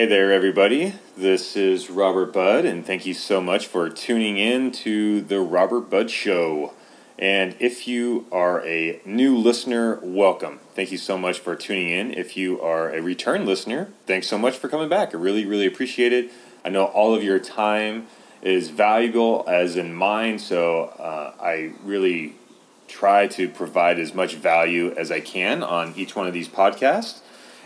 Hey there, everybody. This is Robert Budd, and thank you so much for tuning in to the Robert Budd Show. And if you are a new listener, welcome. Thank you so much for tuning in. If you are a return listener, thanks so much for coming back. I really, really appreciate it. I know all of your time is valuable, as in mine, so I really try to provide as much value as I can on each one of these podcasts.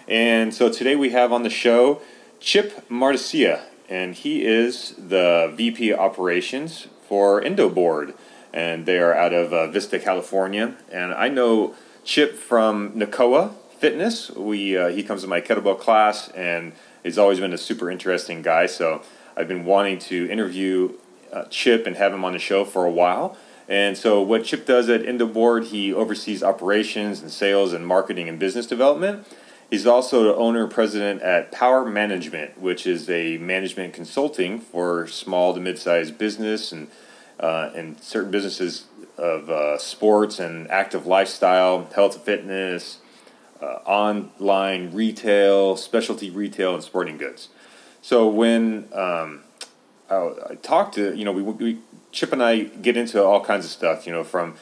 And so today we have on the show Chip Martoccia, and he is the VP Operations for Indo Board, and they are out of Vista, California. And I know Chip from NCAA Fitness. He comes to my kettlebell class, and he's always been a super interesting guy. So I've been wanting to interview Chip and have him on the show for a while. And so what Chip does at Indo Board, he oversees operations and sales and marketing and business development. He's also the owner and president at Power Management, which is a management consulting for small to mid-sized business and certain businesses of sports and active lifestyle, health and fitness, online retail, specialty retail, and sporting goods. So when I talked to, Chip and I get into all kinds of stuff, from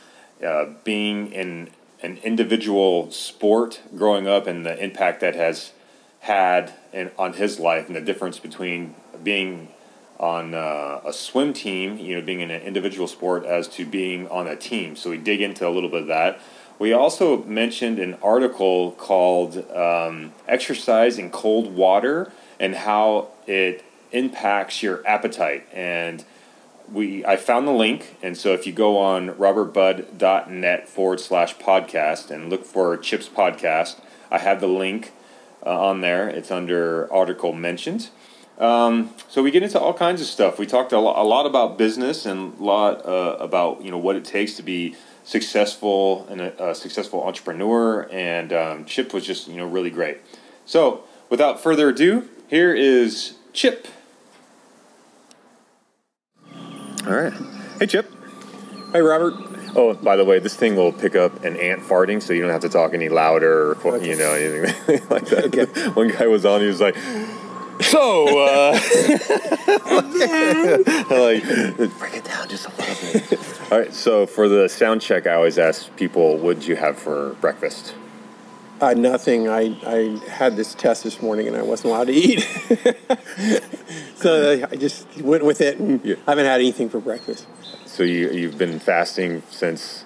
being in an individual sport growing up and the impact that has had on his life, and the difference between being on a swim team, being in an individual sport, as to being on a team. So we dig into a little bit of that. We also mentioned an article called Exercise in Cold Water and how it impacts your appetite. And I found the link, and so if you go on robertbudd.net/podcast and look for Chip's podcast, I have the link on there. It's under article mentions. So we get into all kinds of stuff. We talked a lot about business and a lot about what it takes to be successful and a successful entrepreneur. And Chip was just really great. So without further ado, here is Chip. All right. Hey, Chip. Hey, Robert. Oh, by the way, this thing will pick up an ant farting, so you don't have to talk any louder or, anything like that. Okay. One guy was on, he was like, so, break it down just a little bit. All right, so for the sound check, I always ask people, what did you have for breakfast? Nothing. I had this test this morning, and I wasn't allowed to eat. So I just went with it, and I haven't had anything for breakfast. So you've been fasting since?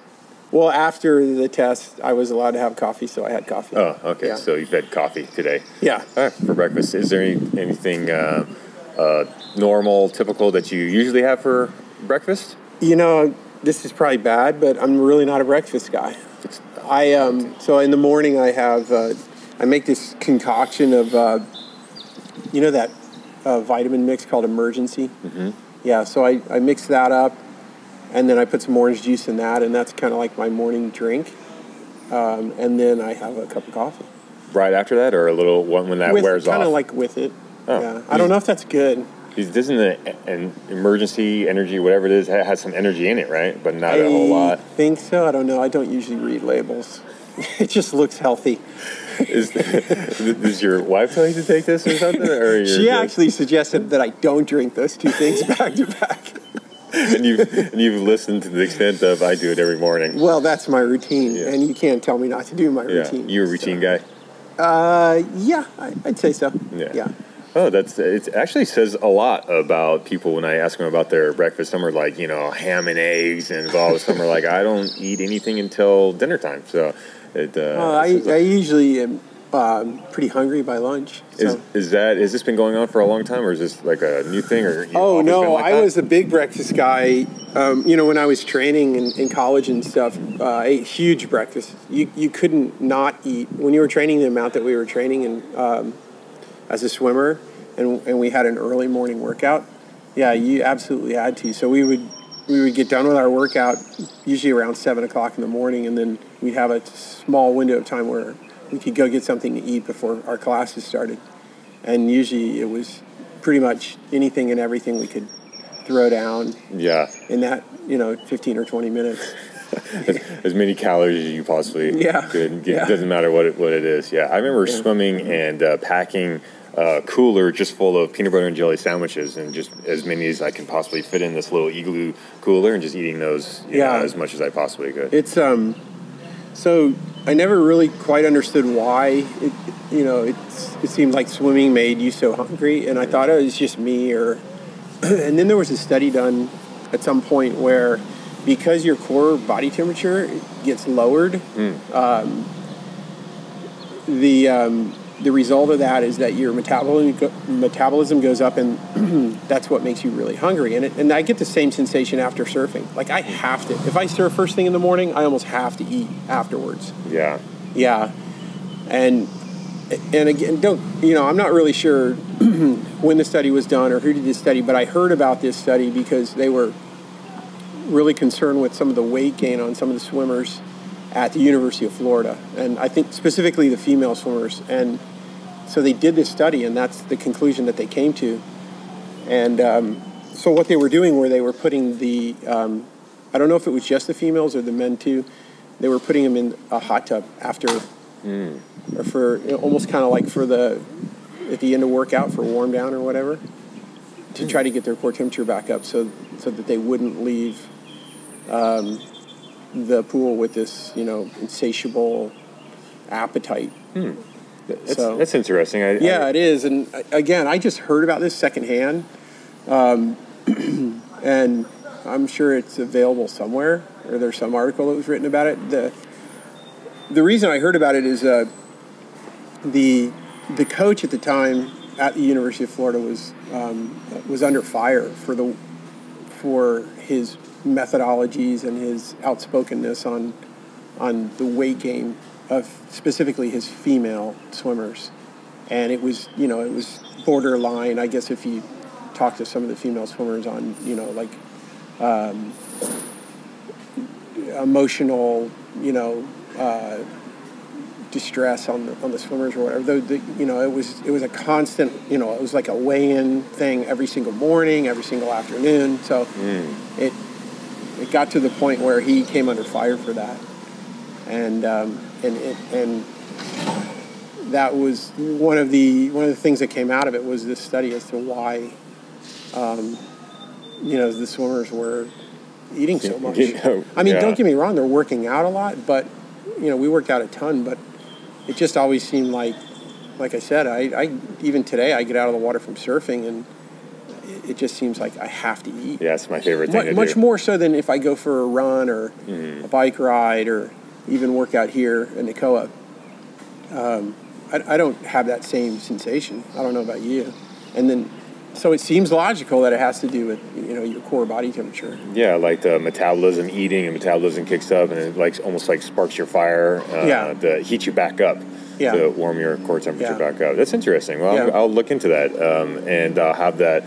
Well, after the test, I was allowed to have coffee, so I had coffee. Oh, okay. Yeah. So you've had coffee today. Yeah. All right, for breakfast. Is there anything normal, typical that you usually have for breakfast? This is probably bad, but I'm really not a breakfast guy. So in the morning I have I make this concoction of that vitamin mix called Emergency. Mm-hmm. Yeah, so I mix that up, and then I put some orange juice in that, and that's kind of like my morning drink. And then I have a cup of coffee. Right after that, or a little when that wears off? Kind of like with it. Oh. Yeah, I don't know if that's good. Doesn't an Emergency energy, whatever it is, has some energy in it, right? But not a whole lot. I think so. I don't know. I don't usually read labels. It just looks healthy. Does your wife tell you to take this or something? Or she actually suggested that I don't drink those two things back to back. And you've listened to the extent of I do it every morning. Well, that's my routine, and you can't tell me not to do my routine. You're a routine guy? Yeah, I'd say so. Yeah. Oh, it actually says a lot about people when I ask them about their breakfast. Some are like, ham and eggs, and some are like, I don't eat anything until dinner time. So I usually am pretty hungry by lunch. So. Has this been going on for a long time, or is this like a new thing? Or I was a big breakfast guy. When I was training in college and stuff, I ate huge breakfast. You couldn't not eat when you were training the amount that we were training in. As a swimmer, and we had an early morning workout. Yeah, you absolutely had to. So we would get done with our workout usually around 7 o'clock in the morning, and then we'd have a small window of time where we could go get something to eat before our classes started. And usually it was pretty much anything and everything we could throw down. Yeah. In that 15 or 20 minutes. as many calories as you possibly could. It doesn't matter what it is. Yeah, I remember swimming and packing cooler just full of peanut butter and jelly sandwiches, and just as many as I can possibly fit in this little igloo cooler, and just eating those you know, as much as I possibly could. It's so I never really quite understood why it seemed like swimming made you so hungry, and I thought it was just me, or and then there was a study done at some point where because your core body temperature gets lowered, the result of that is that your metabolism goes up, and that's what makes you really hungry. And I get the same sensation after surfing. Like I have to, if I surf first thing in the morning, I almost have to eat afterwards. Yeah. Yeah. And again, I'm not really sure when the study was done or who did this study, but I heard about this study because they were really concerned with some of the weight gain on some of the swimmers at the University of Florida, and I think specifically the female swimmers. And so they did this study, and that's the conclusion that they came to. And so what they were doing, where they were putting the, I don't know if it was just the females or the men too, they were putting them in a hot tub after, or for almost kind of like at the end of workout for warm down or whatever, to try to get their core temperature back up, so that they wouldn't leave the pool with this, insatiable appetite. That's interesting. It is. And again, I just heard about this secondhand, and I'm sure it's available somewhere, or there's some article that was written about it. The reason I heard about it is the coach at the time at the University of Florida was under fire for his methodologies and his outspokenness on the weight gain of specifically his female swimmers. And it was borderline, I guess, if you talk to some of the female swimmers on, emotional, distress on the swimmers or whatever. It was a constant, it was like a weigh-in thing every single morning, every single afternoon. So it got to the point where he came under fire for that, and that was one of the things that came out of it, was this study as to why the swimmers were eating so much. I mean, don't get me wrong, they're working out a lot, but we worked out a ton, but it just always seemed like I said, I even today I get out of the water from surfing and it just seems like I have to eat. Yeah, it's my favorite thing to do. Much more so than if I go for a run or a bike ride or even work out here in Nacoa. I don't have that same sensation. I don't know about you. And then, so it seems logical that it has to do with, your core body temperature. Yeah, like the metabolism, eating and metabolism kicks up, and it almost sparks your fire to heat you back up, to warm your core temperature back up. That's interesting. Well, I'll look into that, and I'll have that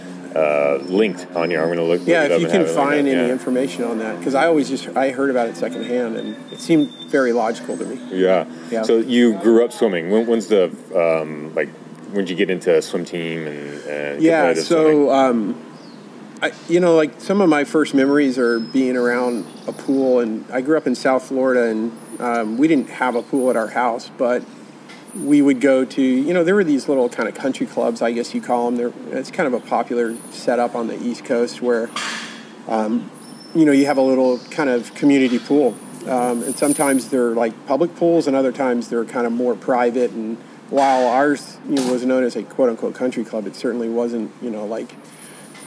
linked on here. I'm going to look. Yeah, if you can find any information on that, because I heard about it secondhand, and it seemed very logical to me. Yeah. So you grew up swimming. When's the when did you get into a swim team and competitive swimming? Some of my first memories are being around a pool, and I grew up in South Florida, and we didn't have a pool at our house, but we would go to, there were these little kind of country clubs, I guess you call them. It's kind of a popular setup on the East Coast where, you have a little kind of community pool. And sometimes they're like public pools, and other times they're kind of more private. And while ours was known as a quote-unquote country club, it certainly wasn't, like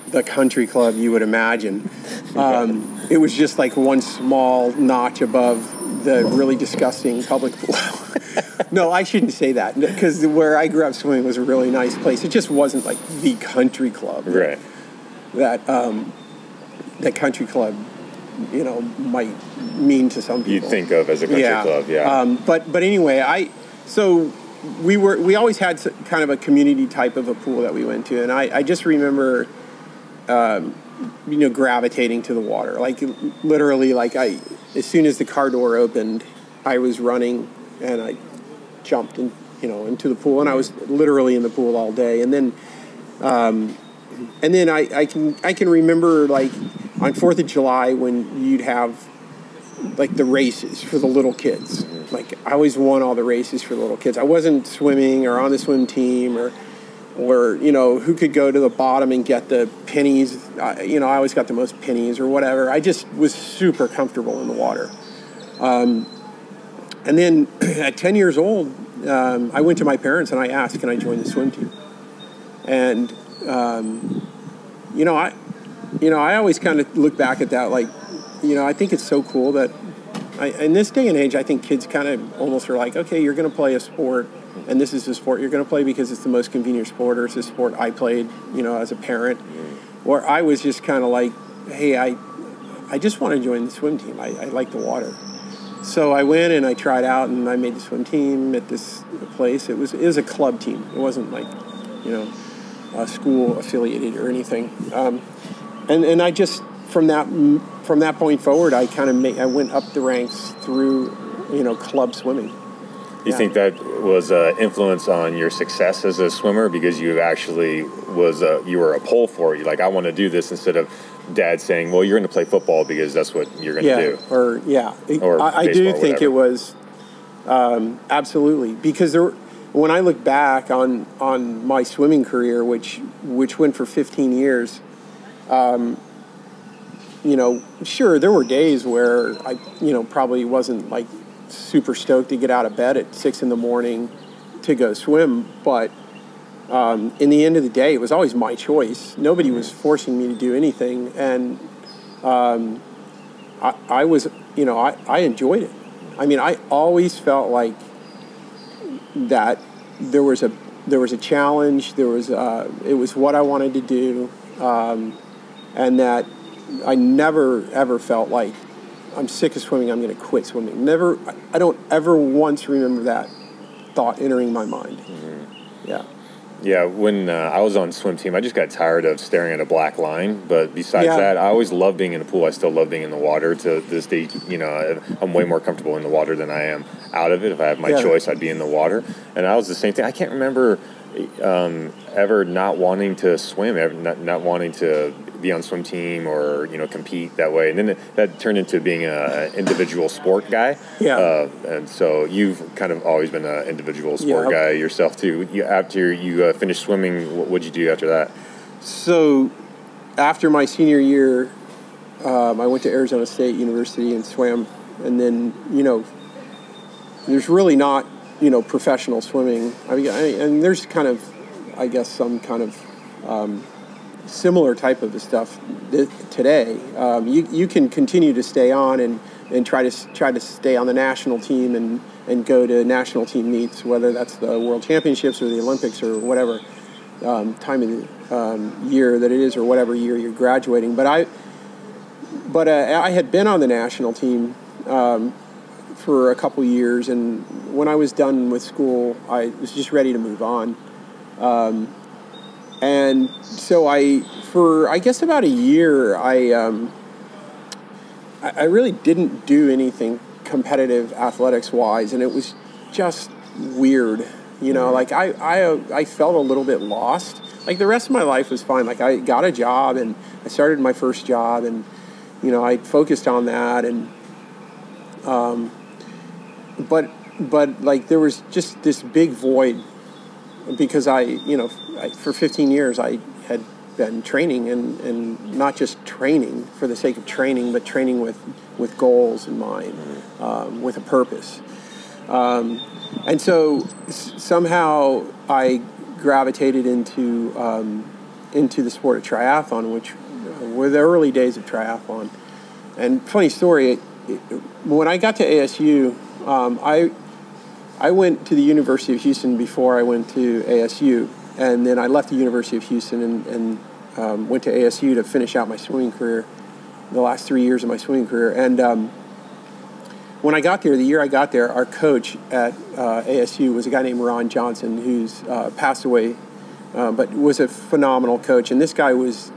the country club you would imagine. It was just like one small notch above the really disgusting public pool. No, I shouldn't say that, because where I grew up swimming was a really nice place. It just wasn't like the country club. Right. That country club, might mean to some people. You'd think of as a country club, yeah. But anyway, we always had kind of a community type of a pool that we went to, and I just remember, gravitating to the water. Like literally, as soon as the car door opened, I was running and I jumped into the pool, and I was literally in the pool all day. And then I can remember on 4th of July when you'd have the races for the little kids. I always won all the races for the little kids. I wasn't swimming or on the swim team, or, you know, who could go to the bottom and get the pennies. You know, I always got the most pennies or whatever. I just was super comfortable in the water. And then at 10 years old, I went to my parents and I asked, can I join the swim team? And, I always kind of look back at that like, you know, I think it's so cool that in this day and age, I think kids kind of almost are like, okay, you're going to play a sport, and this is the sport you're going to play because it's the most convenient sport, or it's the sport I played, you know, as a parent. Or I was just kind of like, hey, I just want to join the swim team. I like the water. So I went and I tried out, and I made the swim team at this place. It was a club team. It wasn't like, you know, a school affiliated or anything. And I just from that point forward, I kind of I went up the ranks through, you know, club swimming. You think that was an influence on your success as a swimmer because you actually you were a pull for it? You're like, I want to do this, instead of dad saying, well, you're going to play football because that's what you're going to do. I do think it was absolutely, because when I look back on my swimming career, which went for 15 years, you know, sure, there were days where I, you know, probably wasn't like super stoked to get out of bed at 6 a.m. to go swim, but in the end of the day, it was always my choice. Nobody was forcing me to do anything, and I was, you know, I enjoyed it. I mean, I always felt like that there was a challenge. It was what I wanted to do, and that I never ever felt like I'm sick of swimming, I'm going to quit swimming. Never. I don't ever once remember that thought entering my mind. Mm-hmm. Yeah, when I was on swim team, I just got tired of staring at a black line. But besides that, I always loved being in the pool. I still love being in the water to this day. You know, I'm way more comfortable in the water than I am out of it. If I have my choice, I'd be in the water. And I was the same thing. I can't remember ever not wanting to swim, ever not wanting to be on swim team or, you know, compete that way. And then that turned into being an individual sport guy. Yeah. And so you've kind of always been an individual sport guy yourself too. After you finished swimming, what'd you do after that? So after my senior year, I went to Arizona State University and swam. And then, you know, there's really not, you know, professional swimming. I mean, and there's kind of, I guess, some kind of similar type of stuff today. You can continue to stay on and try to stay on the national team and go to national team meets, whether that's the World Championships or the Olympics or whatever time of the year that it is, or whatever year you're graduating. But I had been on the national team for a couple years, and when I was done with school, I was just ready to move on. And so for I guess about a year, I really didn't do anything competitive athletics-wise, and it was just weird. You know, like I felt a little bit lost. Like the rest of my life was fine. Like I got a job, and I started my first job, and, you know, I focused on that, and but like there was just this big void, because for 15 years I had been training, and not just training for the sake of training, but training with goals in mind, with a purpose. And so somehow I gravitated into the sport of triathlon, which were the early days of triathlon. And funny story, when I got to ASU, I went to the University of Houston before I went to ASU, and then I left the University of Houston and went to ASU to finish out my swimming career, the last 3 years of my swimming career. And when I got there, the year I got there, our coach at ASU was a guy named Ron Johnson, who's passed away, but was a phenomenal coach. And this guy was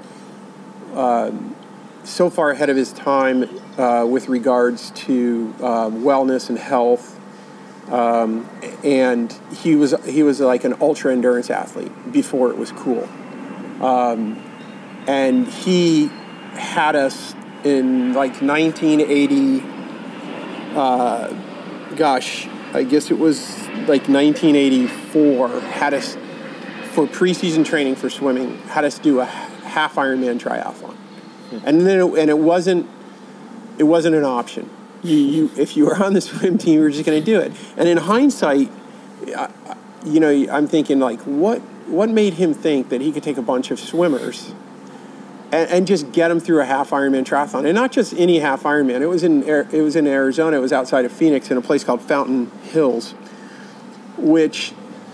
so far ahead of his time with regards to wellness and health. And he was like an ultra endurance athlete before it was cool. And he had us in like 1980, I guess it was like 1984, had us for preseason training for swimming, had us do a half Ironman triathlon, and then it wasn't an option. If you were on the swim team, you were just going to do it. And in hindsight, I'm thinking like, what made him think that he could take a bunch of swimmers and just get them through a half Ironman triathlon, and not just any half Ironman. It was in Arizona. It was outside of Phoenix in a place called Fountain Hills, which,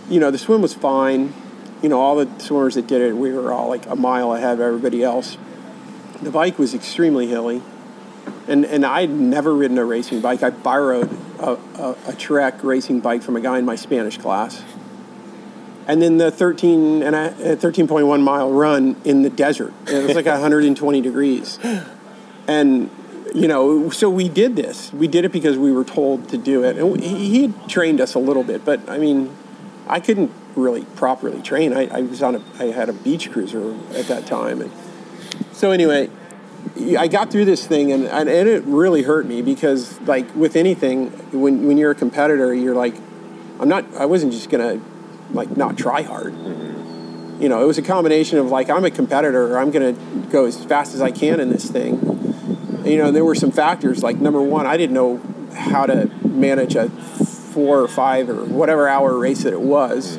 the swim was fine. All the swimmers that did it, we were all like a mile ahead of everybody else. The bike was extremely hilly, and I'd never ridden a racing bike. I borrowed a Trek racing bike from a guy in my Spanish class. And then the 13.1 mile run in the desert. It was like 120 degrees. And, so we did this. We did it because we were told to do it. And he had trained us a little bit, but I couldn't really properly train. I had a beach cruiser at that time. And so anyway, I got through this thing, and it really hurt me because, like with anything, when you're a competitor, you're like, I wasn't just going to not try hard. It was a combination of like, I'm a competitor, I'm going to go as fast as I can in this thing. There were some factors, like number one, I didn't know how to manage a 4 or 5 or whatever hour race that it was.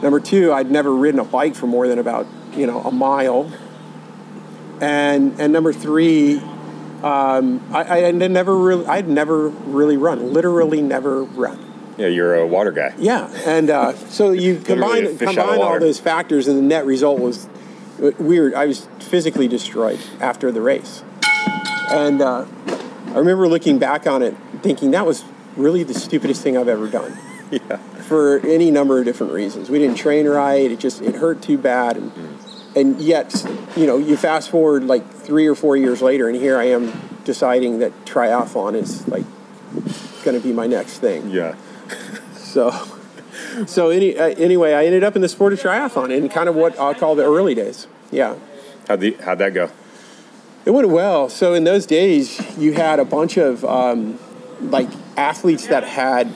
Number two, I'd never ridden a bike for more than about, a mile. And number three, I'd never really run, literally never run. Yeah, you're a water guy. Yeah, and so you combine all those factors, and the net result was weird. I was physically destroyed after the race, and I remember looking back on it, thinking that was really the stupidest thing I've ever done. Yeah. For any number of different reasons. We didn't train right. It hurt too bad, and yet you fast forward like 3 or 4 years later, and here I am deciding that triathlon is like going to be my next thing. Yeah. So anyway, I ended up in the sport of triathlon in kind of what I'll call the early days. Yeah. How'd that go? It went well. So in those days, you had a bunch of athletes that had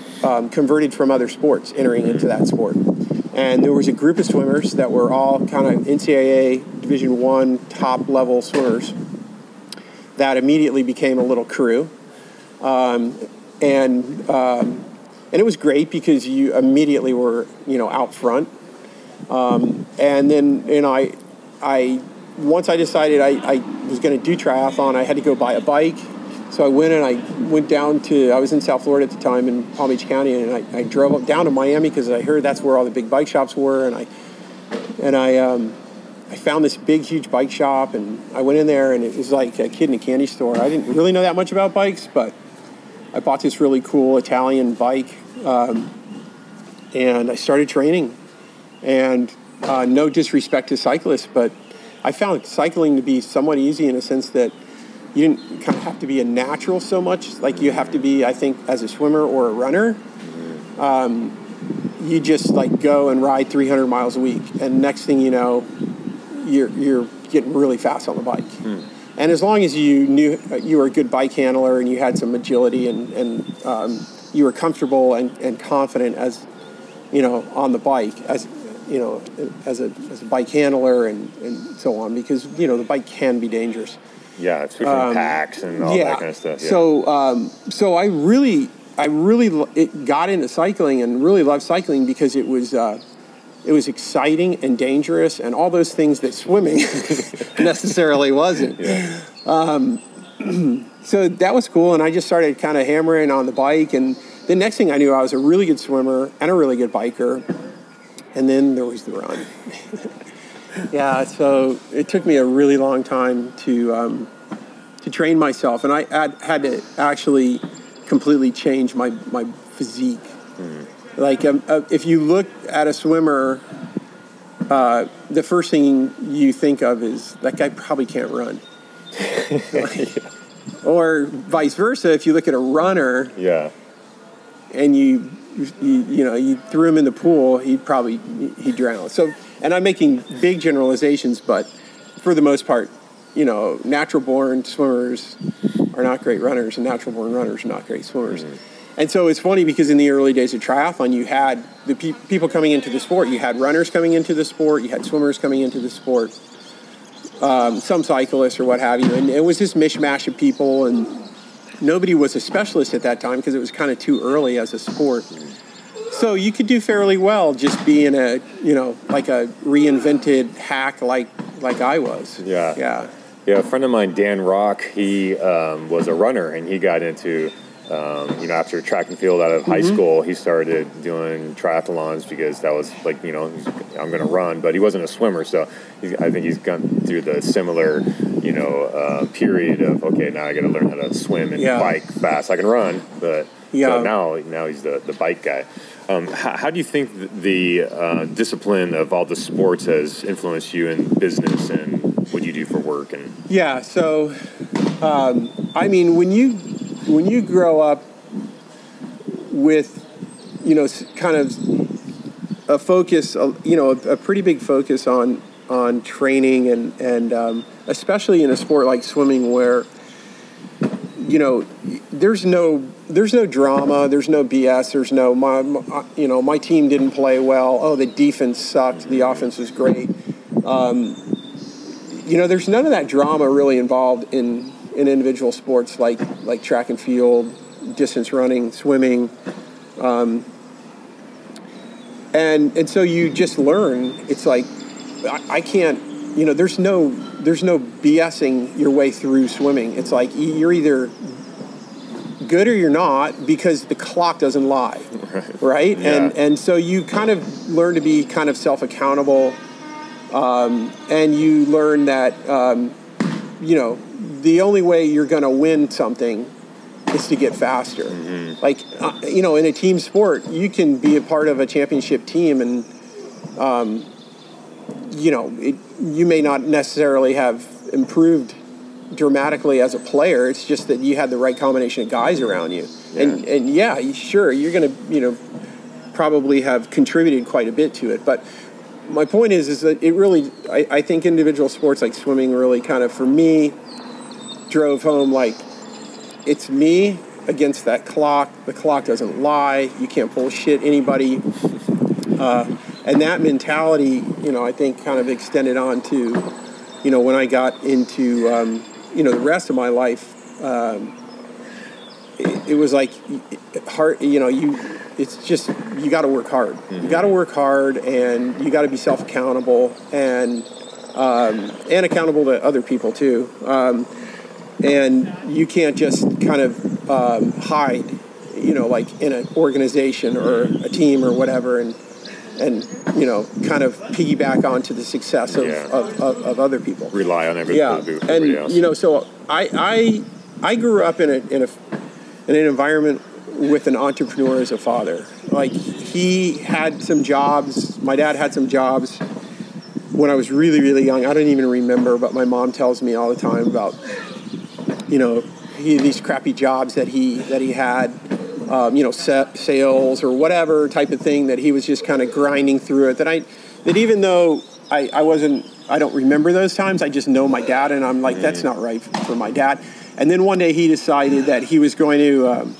converted from other sports entering into that sport. And there was a group of swimmers that were all kind of NCAA Division I top level swimmers that immediately became a little crew. And it was great because you immediately were, out front. And then, I once I decided I was going to do triathlon, I had to go buy a bike. So I went down to, I was in South Florida at the time in Palm Beach County, and I drove down to Miami because I heard that's where all the big bike shops were. And I found this big, huge bike shop, and I went in there, and it was like a kid in a candy store. I didn't really know that much about bikes, but I bought this really cool Italian bike, and I started training. And no disrespect to cyclists, but I found cycling to be somewhat easy in a sense that you didn't kind of have to be a natural so much like you have to be, I think, as a swimmer or a runner. You just go and ride 300 miles a week, and next thing you know, you're getting really fast on the bike. And as long as you knew you were a good bike handler and you had some agility and you were comfortable and confident as, on the bike, as a bike handler and so on, because, the bike can be dangerous. Yeah, it's different packs and all that kind of stuff. Yeah. So I really got into cycling and really loved cycling because it was exciting and dangerous and all those things that swimming necessarily wasn't. Yeah. So that was cool, and I just started kind of hammering on the bike, and the next thing I knew, I was a really good swimmer and a really good biker, and then there was the run. Yeah, so it took me a really long time to train myself, and I had to actually completely change my physique. Like, if you look at a swimmer, the first thing you think of is, that guy probably can't run. Or vice versa, if you look at a runner, and you threw him in the pool, he'd drown. So, and I'm making big generalizations, but for the most part, natural-born swimmers are not great runners, and natural-born runners are not great swimmers. And so it's funny because in the early days of triathlon, you had the people coming into the sport. You had runners coming into the sport. You had swimmers coming into the sport. Some cyclists or what have you. And it was this mishmash of people, and nobody was a specialist at that time because it was kind of too early as a sport. So you could do fairly well just being a, like a reinvented hack like I was. Yeah. A friend of mine, Dan Rock, he was a runner, and he got into, after track and field out of high school, he started doing triathlons because that was like, I'm going to run, but he wasn't a swimmer. So I think he's gone through the similar, period of, okay, now I got to learn how to swim and bike fast. I can run, but so now he's the bike guy. How do you think the discipline of all the sports has influenced you in business and what you do for work? And so when you grow up with kind of a focus, a pretty big focus on training and especially in a sport like swimming where there's no drama, there's no BS, there's no my team didn't play well, oh, the defense sucked, the offense was great. There's none of that drama really involved in individual sports like track and field, distance running, swimming, and so you just learn. It's like I can't, there's no BSing your way through swimming. It's like you're either good or you're not because the clock doesn't lie, right? Yeah. And so you kind of learn to be kind of self-accountable, and you learn that the only way you're going to win something is to get faster. Mm-hmm. Like in a team sport, you can be a part of a championship team, and you may not necessarily have improved dramatically as a player. It's just that you had the right combination of guys around you. Yeah. And sure, you're going to, probably have contributed quite a bit to it. But my point is that it really, I think individual sports like swimming really kind of, for me, drove home like, it's me against that clock. The clock doesn't lie. You can't bullshit anybody. And that mentality, I think kind of extended on to, when I got into, the rest of my life, it was like hard, it's just, you got to work hard. Mm-hmm. You got to work hard, and you got to be self-accountable and accountable to other people too. And you can't just kind of hide, like in an organization or a team or whatever, and kind of piggyback onto the success of other people. Rely on everybody else. And so I grew up in an environment with an entrepreneur as a father. Like, he had some jobs. My dad had some jobs when I was really, really young. I don't even remember, but my mom tells me all the time about these crappy jobs that he had. Sales or whatever type of thing that he was just kind of grinding through it. That even though I don't remember those times, I just know my dad, and I'm like, that's not right for my dad. And then one day he decided that he was going to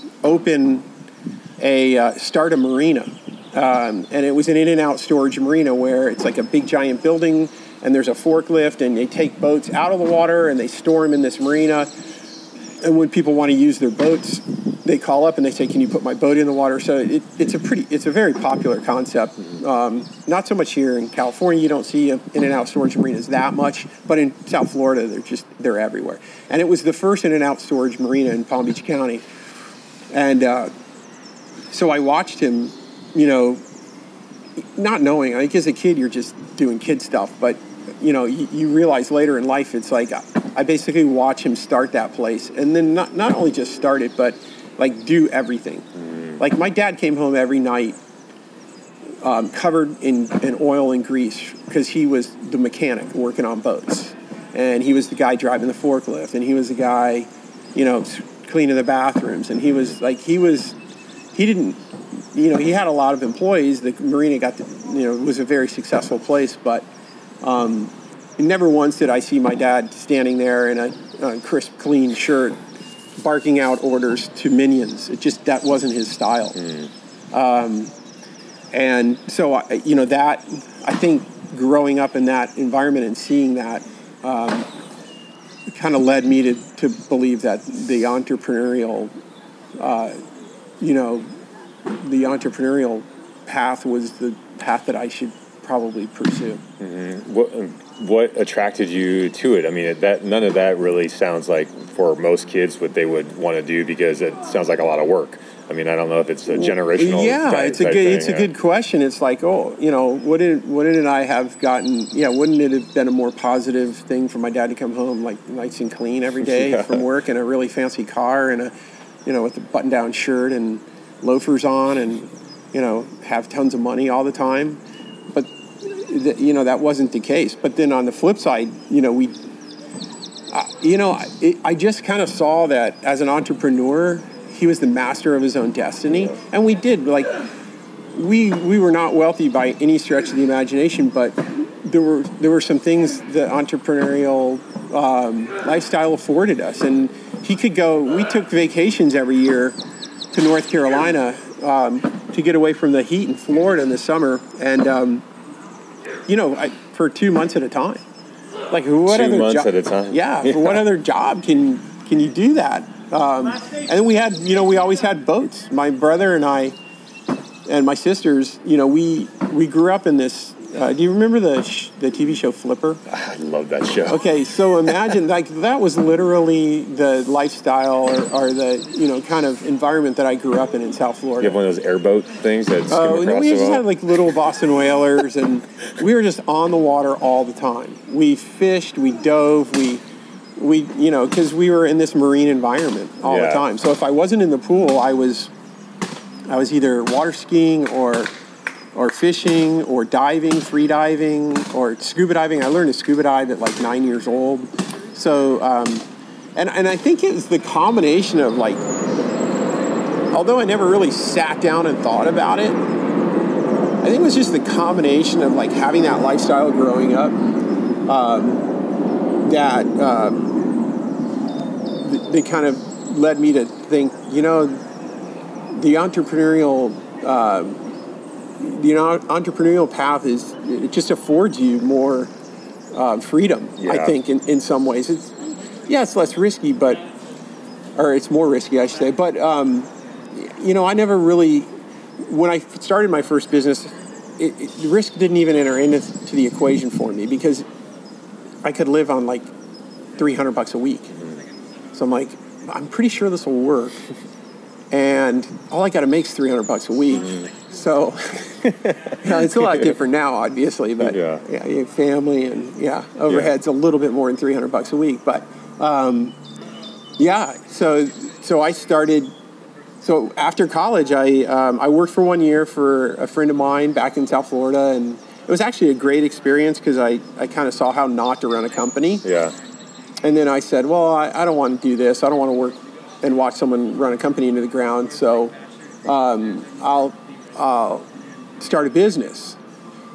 start a marina, and it was an in-and-out storage marina where it's like a big giant building, and there's a forklift, and they take boats out of the water and they store them in this marina. And when people want to use their boats, they call up and they say, "Can you put my boat in the water?" So it's a very popular concept. Not so much here in California. You don't see in-and-out storage marinas that much, but in South Florida, they're everywhere. And it was the first in-and-out storage marina in Palm Beach County. And so I watched him, not knowing. I think as a kid, you're just doing kid stuff, but you realize later in life, it's like I basically watch him start that place, and then not only just start it, but like do everything. Like, my dad came home every night covered in oil and grease because he was the mechanic working on boats, and he was the guy driving the forklift, and he was the guy, cleaning the bathrooms, and he had a lot of employees. The marina was a very successful place, but never once did I see my dad standing there in a crisp, clean shirt, barking out orders to minions. That wasn't his style. And so, that, I think growing up in that environment and seeing that kind of led me to believe that the entrepreneurial path was the path that I should probably pursue. What attracted you to it? I mean, none of that really sounds like, for most kids, what they would want to do, because it sounds like a lot of work. I mean, I don't know if it's a generational. It's a good question. It's like, wouldn't I have gotten? Yeah, wouldn't it have been a more positive thing for my dad to come home like nice and clean every day from work in a really fancy car and with a button-down shirt and loafers on and have tons of money all the time? But that wasn't the case. But then on the flip side, I just kind of saw that as an entrepreneur, he was the master of his own destiny. And we did, we were not wealthy by any stretch of the imagination, but there were some things the entrepreneurial lifestyle afforded us. And he could go, we took vacations every year to North Carolina to get away from the heat in Florida in the summer. And, for 2 months at a time. Like, what 2 other months at a time? Yeah, for what other job can you do that? And we had, we always had boats. My brother and I, and my sisters, we grew up in this. Do you remember the TV show Flipper? I love that show. Okay, so imagine that was literally the lifestyle or the kind of environment that I grew up in South Florida. You have one of those airboat things that skim across no, we just had little Boston whalers, and we were just on the water all the time. We fished, we dove, we because we were in this marine environment all the time. So if I wasn't in the pool, I was either water skiing or fishing or diving, free diving, or scuba diving. I learned to scuba dive at 9 years old. So, and I think it was the combination of although I never really sat down and thought about it, I think it was just the combination of having that lifestyle growing up that they kind of led me to think, the entrepreneurial entrepreneurial path it just affords you more freedom. I think in some ways it's less risky, or it's more risky, I should say. But I never really, when I started my first business, the risk didn't even enter into the equation for me, because I could live on $300 a week. So I'm I'm pretty sure this will work. And all I got to make is $300 a week. So it's a lot different now, obviously, but you have family and overhead's a little bit more than $300 a week. But so I started. So after college, I worked for 1 year for a friend of mine back in South Florida, and it was actually a great experience because I kind of saw how not to run a company. Yeah. And then I said, well, I don't want to do this. I don't want to work and watch someone run a company into the ground. So I'll start a business.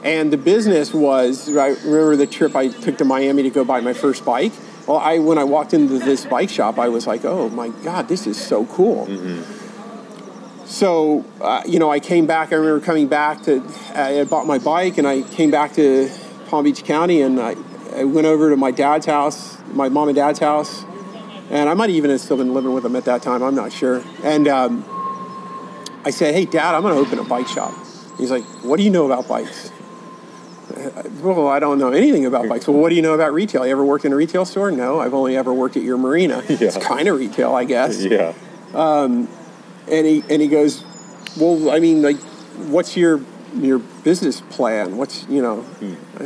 And the business was, I remember the trip I took to Miami to go buy my first bike. Well, when I walked into this bike shop, I was like, oh my God, this is so cool. Mm-hmm. So, I came back. I remember coming back I bought my bike, and I came back to Palm Beach County, and I went over to my dad's house, my mom and dad's house, and I might even have still been living with them at that time. I'm not sure. And I said, hey, Dad, I'm going to open a bike shop. He's like, what do you know about bikes? Well, I don't know anything about bikes. Well, what do you know about retail? You ever worked in a retail store? No, I've only ever worked at your marina. Yeah. It's kind of retail, I guess. Yeah. And he goes, well, I mean, what's your business plan? I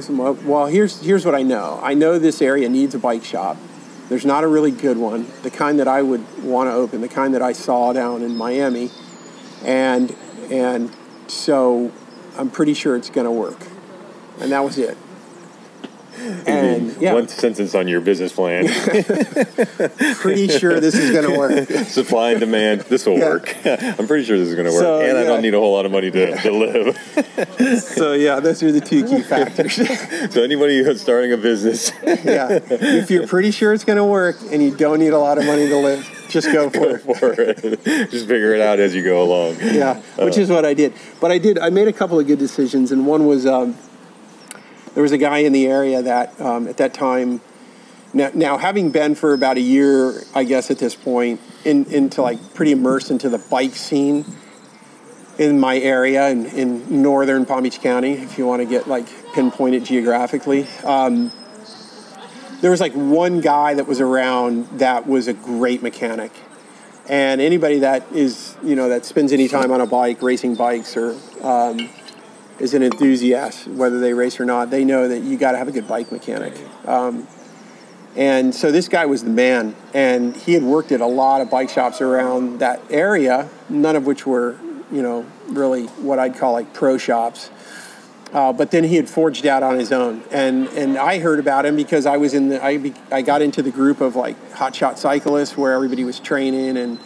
said, well, here's what I know. I know this area needs a bike shop. There's not a really good one, the kind that I would want to open, the kind that I saw down in Miami, and so I'm pretty sure it's going to work. And that was it. And one sentence on your business plan. Pretty sure this is going to work. Supply and demand. This will work. I'm pretty sure this is going to work. So, and I don't need a whole lot of money to live. So those are the two key factors. So anybody who's starting a business. If you're pretty sure it's going to work and you don't need a lot of money to live, Just go for it. Just figure it out as you go along. Yeah, which is what I did. But I made a couple of good decisions, and one was there was a guy in the area that at that time. Now, having been for about a year, I guess at this point, into like pretty immersed into the bike scene in my area in northern Palm Beach County, if you want to get like pinpointed geographically, there was like one guy that was around that was a great mechanic, and anybody that is that spends any time on a bike, racing bikes, or is an enthusiast, whether they race or not, they know that you got to have a good bike mechanic. And so this guy was the man, and he had worked at a lot of bike shops around that area, none of which were, really what I'd call like pro shops. But then he had forged out on his own, and I heard about him because I was I got into the group of like hotshot cyclists where everybody was training, and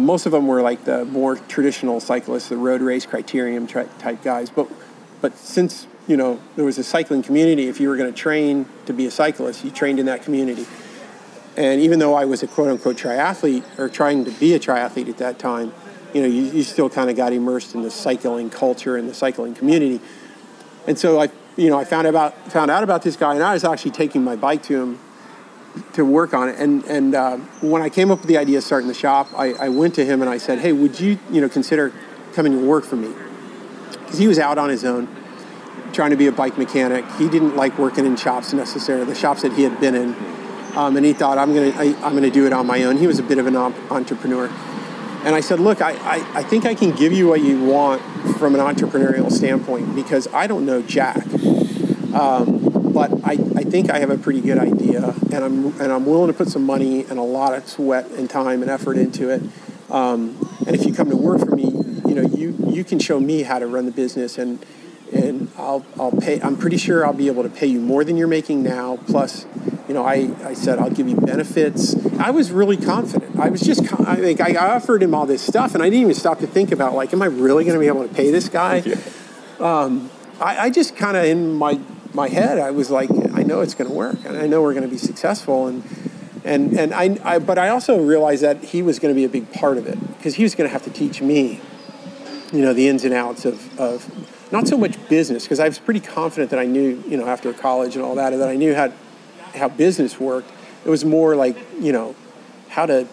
most of them were like the more traditional cyclists, the road race criterium type guys. But since there was a cycling community, if you were going to train to be a cyclist, you trained in that community. And even though I was a quote-unquote triathlete, or trying to be a triathlete at that time, you still kind of got immersed in the cycling culture and the cycling community. And so I found out about this guy, and I was actually taking my bike to him to work on it. And when I came up with the idea of starting the shop, I went to him and I said, hey, would you consider coming to work for me? Because he was out on his own, trying to be a bike mechanic. He didn't like working in shops necessarily, the shops that he had been in, and he thought I'm gonna do it on my own. He was a bit of an entrepreneur, and I said, look, I think I can give you what you want from an entrepreneurial standpoint, because I don't know jack, but I think I have a pretty good idea, and I'm willing to put some money and a lot of sweat and time and effort into it. And if you come to work for me, you can show me how to run the business, and I'll pay. I'm pretty sure I'll be able to pay you more than you're making now. Plus, I said I'll give you benefits. I was really confident. I offered him all this stuff, and I didn't even stop to think about like, am I really going to be able to pay this guy? Yeah. I just kind of in my head, I was like, I know it's going to work, and I know we're going to be successful, but I also realized that he was going to be a big part of it, because he was going to have to teach me, the ins and outs of not so much business, because I was pretty confident that I knew, after college and all that I knew how business worked. It was more like, how to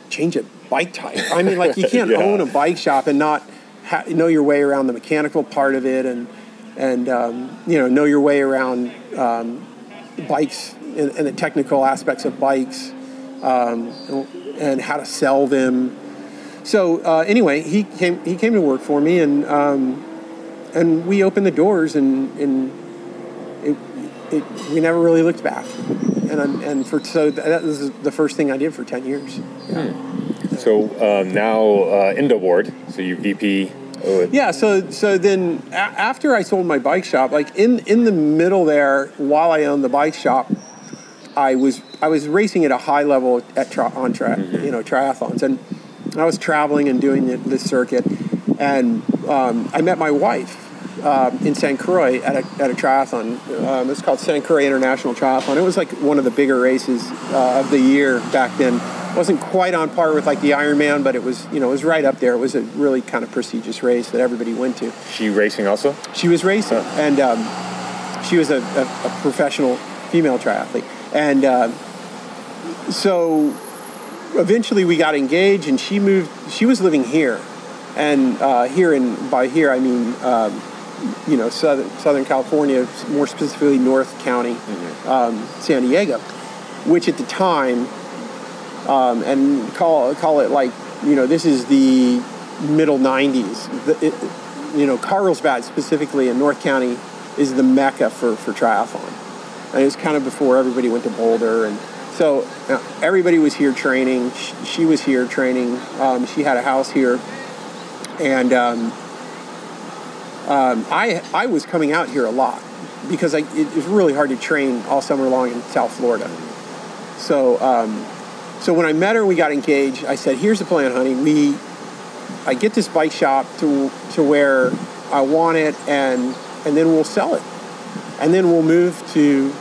change a bike tire. I mean, like, you can't own a bike shop and not know your way around the mechanical part of it, and know your way around bikes and the technical aspects of bikes, and how to sell them. So anyway, he came to work for me, and we opened the doors, and we never really looked back. So that was the first thing I did for 10 years. Yeah. So now Indo Board, so you VP. Yeah. So then after I sold my bike shop, like in the middle there, while I owned the bike shop, I was racing at a high level at triathlons, and I was traveling and doing this circuit, and I met my wife in St. Croix at a triathlon. It's called St. Croix International Triathlon. It was like one of the bigger races of the year back then. It wasn't quite on par with like the Ironman, but it was it was right up there. It was a really kind of prestigious race that everybody went to. She racing also? She was racing, and she was a professional female triathlete, and so eventually we got engaged, and she moved. She was living here, and by here I mean Southern California, more specifically North County, San Diego, which at the time, and call it like this is the middle '90s. Carlsbad specifically in North County is the mecca for triathlon, and it was kind of before everybody went to Boulder, and so everybody was here training. She was here training. She had a house here, and I was coming out here a lot because it was really hard to train all summer long in South Florida. So when I met her, we got engaged. I said, "Here's the plan, honey. I get this bike shop to where I want it, and then we'll sell it, and then we'll move to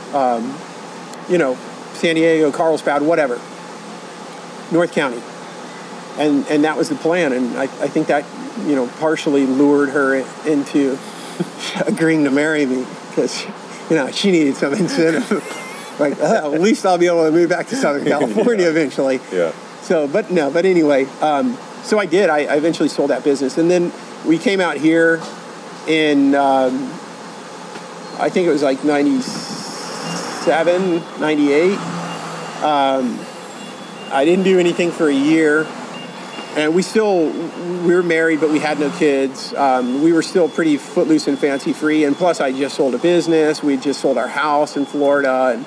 San Diego, Carlsbad, whatever, North County, and that was the plan. And I think that, partially lured her into agreeing to marry me, because, she needed some incentive. Like, at least I'll be able to move back to Southern California eventually. Yeah. So, but anyway, so I did. I eventually sold that business. And then we came out here in, I think it was like 97, 98. I didn't do anything for a year. And we were married, but we had no kids. We were still pretty footloose and fancy free. And plus, I just sold a business. We just sold our house in Florida.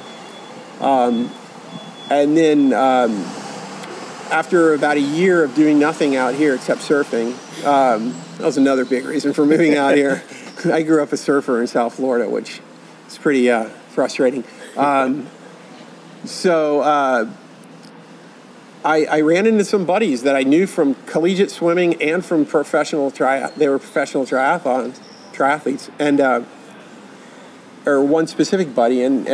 And then after about a year of doing nothing out here except surfing, that was another big reason for moving out here. I grew up a surfer in South Florida, which is pretty frustrating. I ran into some buddies that I knew from collegiate swimming and from they were professional triathletes, and or one specific buddy, and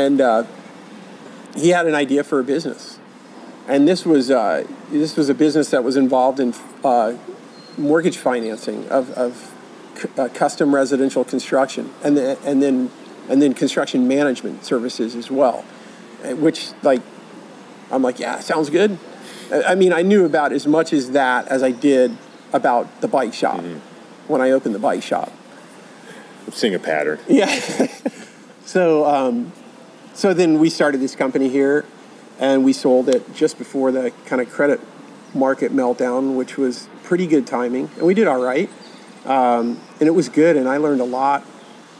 he had an idea for a business, and this was a business that was involved in mortgage financing of custom residential construction, and then construction management services as well, which I'm like, yeah, sounds good. I mean, I knew about as much as that as I did about the bike shop when I opened the bike shop. I'm seeing a pattern. Yeah. So then we started this company here, and we sold it just before the kind of credit market meltdown, which was pretty good timing. And we did all right. And it was good, and I learned a lot.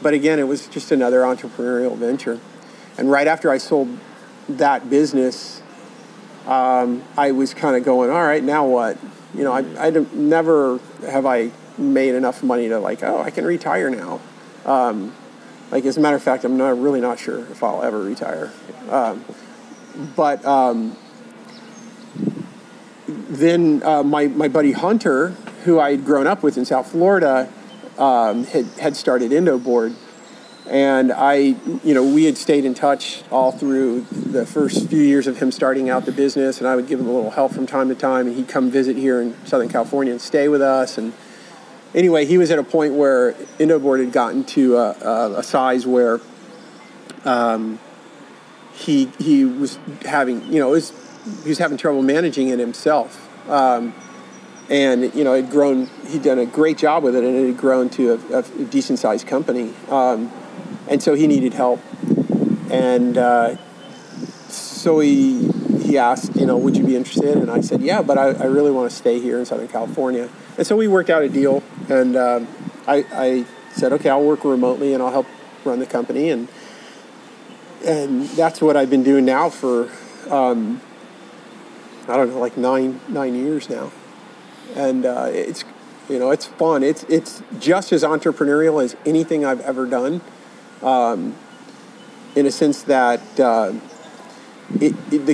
But again, it was just another entrepreneurial venture. And right after I sold that business, I was kind of going, all right, now what? Never have I made enough money to I can retire now. As a matter of fact, I'm really not sure if I'll ever retire. But then my buddy Hunter, who I had grown up with in South Florida, had started Indo Board. And we had stayed in touch all through the first few years of him starting out the business, and I would give him a little help from time to time, and he'd come visit here in Southern California and stay with us. And anyway, he was at a point where Indo Board had gotten to a size where he was having, he was having trouble managing it himself. And it'd grown. He'd done a great job with it, and it had grown to a decent sized company. And so he needed help, and so he asked, would you be interested? And I said, yeah, but I really want to stay here in Southern California. And so we worked out a deal, and I said, okay, I'll work remotely and I'll help run the company, and that's what I've been doing now for I don't know, like nine years now, and it's it's fun. It's just as entrepreneurial as anything I've ever done. In a sense that the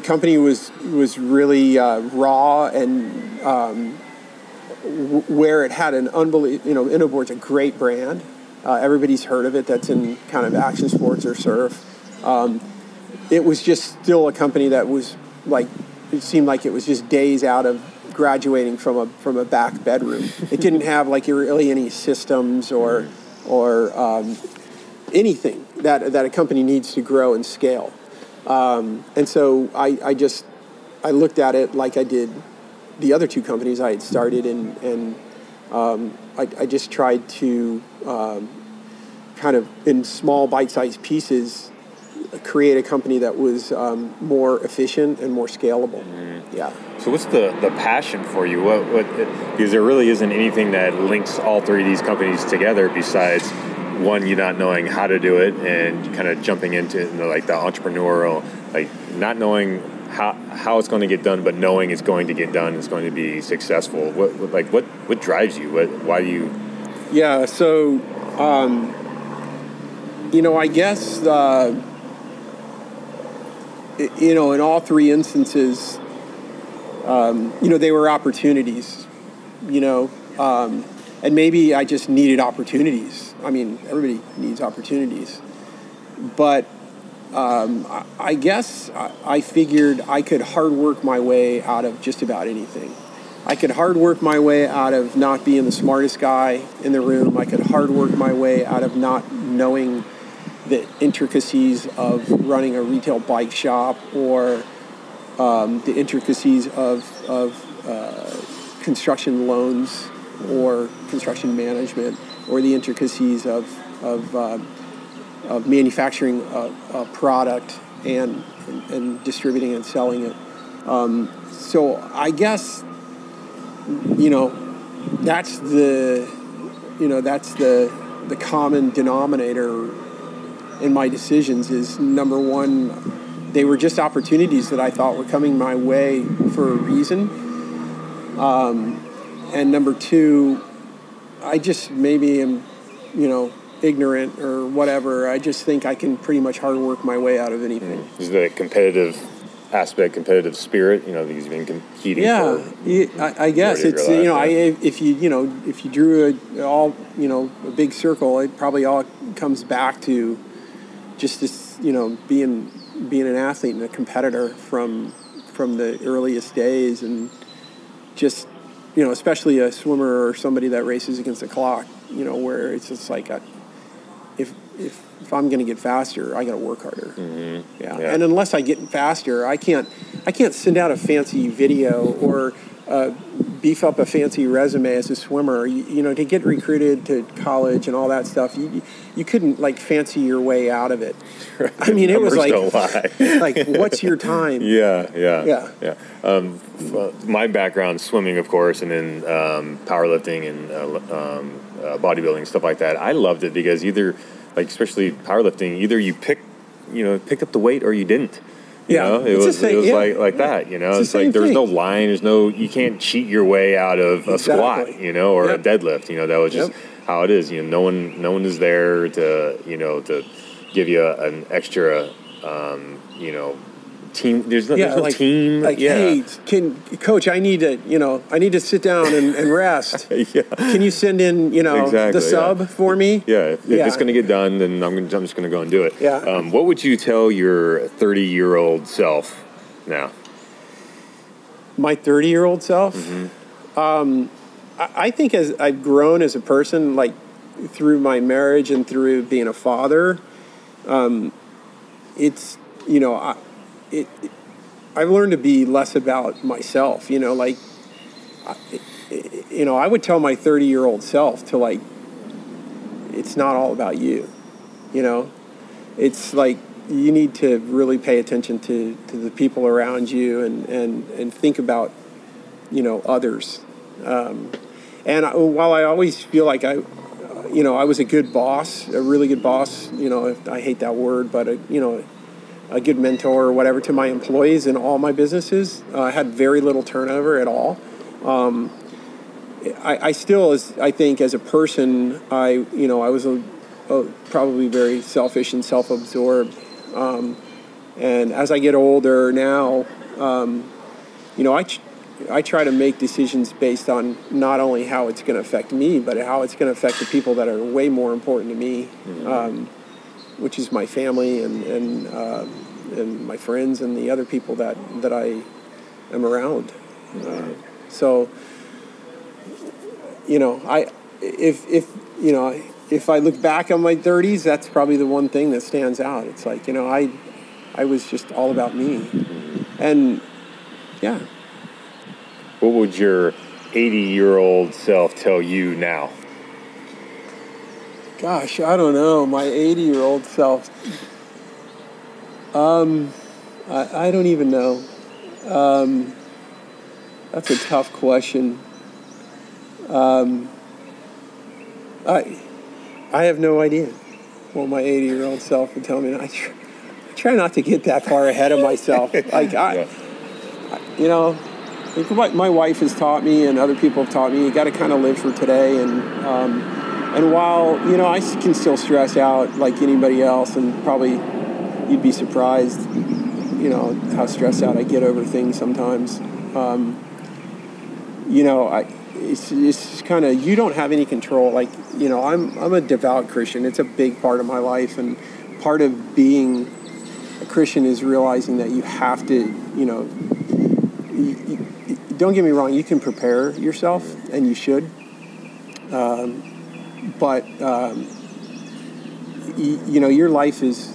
company was really raw, and where it had an unbelievable, Indo Board's a great brand. Everybody's heard of it that's in kind of action sports or surf. It was just still a company that was it seemed like it was just days out of graduating from a back bedroom. It didn't have really any systems or anything that a company needs to grow and scale. And so I looked at it like I did the other two companies I had started, and I just tried to kind of in small bite-sized pieces create a company that was more efficient and more scalable. Yeah. So what's the passion for you? What because there really isn't anything that links all three of these companies together besides one, you not knowing how to do it, and kind of jumping into the entrepreneurial, not knowing how it's going to get done, but knowing it's going to get done, it's going to be successful. What drives you? Why do you? Yeah. So, I guess in all three instances, they were opportunities. And maybe I just needed opportunities. I mean, everybody needs opportunities. But I guess I figured I could hard work my way out of just about anything. I could hard work my way out of not being the smartest guy in the room. I could hard work my way out of not knowing the intricacies of running a retail bike shop, or the intricacies of construction loans or construction management, or the intricacies of manufacturing a product and distributing and selling it. So I guess, that's the common denominator in my decisions is, number one, they were just opportunities that I thought were coming my way for a reason. And number two, I just maybe am, ignorant or whatever. I just think I can pretty much hard work my way out of anything. Is the competitive aspect, competitive spirit, because you've been competing for... I guess it's, if you drew a big circle, it probably all comes back to just this, being an athlete and a competitor from the earliest days, and just, especially a swimmer or somebody that races against the clock, where it's just like, if I'm going to get faster, I got to work harder. Mm-hmm. Yeah. And unless I get faster, I can't send out a fancy video or beef up a fancy resume as a swimmer. To get recruited to college and all that stuff, you couldn't fancy your way out of it. Right. I mean, it was what's your time? Yeah. My background, swimming, of course, and then powerlifting and bodybuilding, stuff like that. I loved it because especially powerlifting, either you picked up the weight or you didn't. It was like that. It's like there's no line, you can't cheat your way out of a squat, or a deadlift. That was just how it is. No one is there to give you an extra team. There's no team. Hey, Coach, I need to sit down and rest. Can you send in the sub for me? If it's going to get done, then I'm just going to go and do it. What would you tell your 30-year-old self now? My 30-year-old self? Mm-hmm. I think as I've grown as a person, through my marriage and through being a father, it's I've learned to be less about myself. I would tell my 30-year-old self to it's not all about you. It's you need to really pay attention to the people around you and think about others. And while I always feel like I was a good boss, a really good boss. I hate that word, but a good mentor or whatever to my employees in all my businesses. I had very little turnover at all. I still, I think, as a person, I was probably very selfish and self-absorbed. And as I get older now, I try to make decisions based on not only how it's going to affect me, but how it's going to affect the people that are way more important to me. Mm-hmm. Which is my family and my friends and the other people that I am around. So if I look back on my 30s, that's probably the one thing that stands out. It's I was just all about me, and yeah. What would your 80-year-old self tell you now? Gosh, I don't know. My 80-year-old self. I don't even know. That's a tough question. I have no idea what my 80-year-old self would tell me. I try not to get that far ahead of myself. My wife has taught me, and other people have taught me, you got to kind of live for today. And while, I can still stress out like anybody else, and probably you'd be surprised, how stressed out I get over things sometimes. It's kind of, you don't have any control. I'm a devout Christian. It's a big part of my life. And part of being a Christian is realizing that you have to, don't get me wrong, you can prepare yourself, and you should. But your life is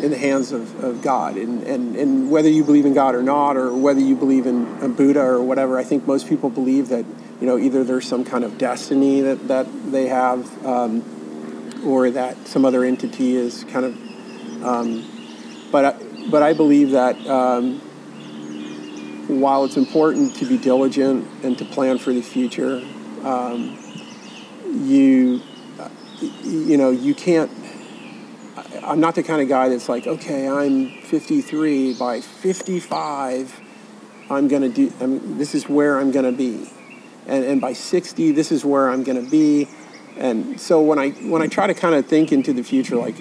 in the hands of God, and whether you believe in God or not, or whether you believe in Buddha or whatever, I think most people believe that either there's some kind of destiny that they have, or that some other entity is kind of. But I believe that while it's important to be diligent and to plan for the future, you can't. I'm not the kind of guy that's like, okay, I'm 53. By 55, this is where I'm going to be, and by 60, this is where I'm going to be. And so when I try to kind of think into the future, like,